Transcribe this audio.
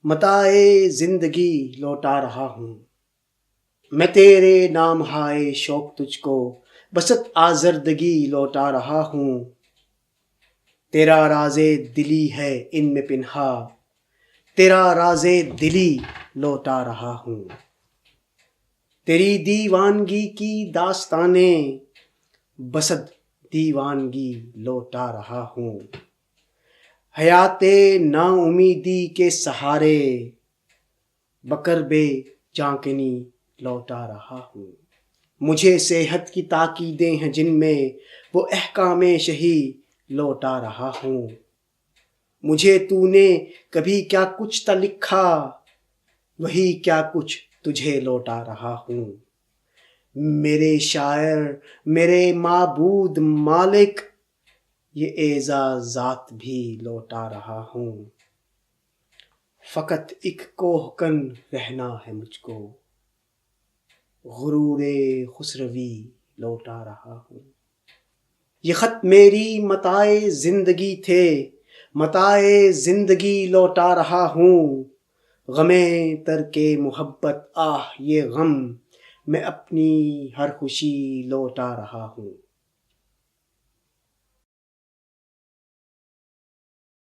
متاعِ زندگی لوٹا رہا ہوں، میں تیرے نام ہائے شوق تجھ کو بسط آزردگی لوٹا رہا ہوں۔ تیرا راز دلی ہے ان میں پنہا، تیرا راز دلی لوٹا رہا ہوں۔ تیری دیوانگی کی داستانیں بسط دیوانگی لوٹا رہا ہوں۔ حیات نا امیدی کے سہارے بکرب جانکنی لوٹا رہا ہوں۔ مجھے صحت کی تاکیدیں ہیں جن میں وہ احکام شہی لوٹا رہا ہوں۔ مجھے تو نے کبھی کیا کچھ تھا لکھا، وہی کیا کچھ تجھے لوٹا رہا ہوں۔ میرے شاعر، میرے معبود مالک، یہ اعزازات بھی لوٹا رہا ہوں۔ فقط ایک کوہ کن رہنا ہے مجھ کو، غرور خسروی لوٹا رہا ہوں۔ یہ خط میری متاع زندگی تھے، متاع زندگی لوٹا رہا ہوں۔ غم ترک محبت آہ یہ غم، میں اپنی ہر خوشی لوٹا رہا ہوں۔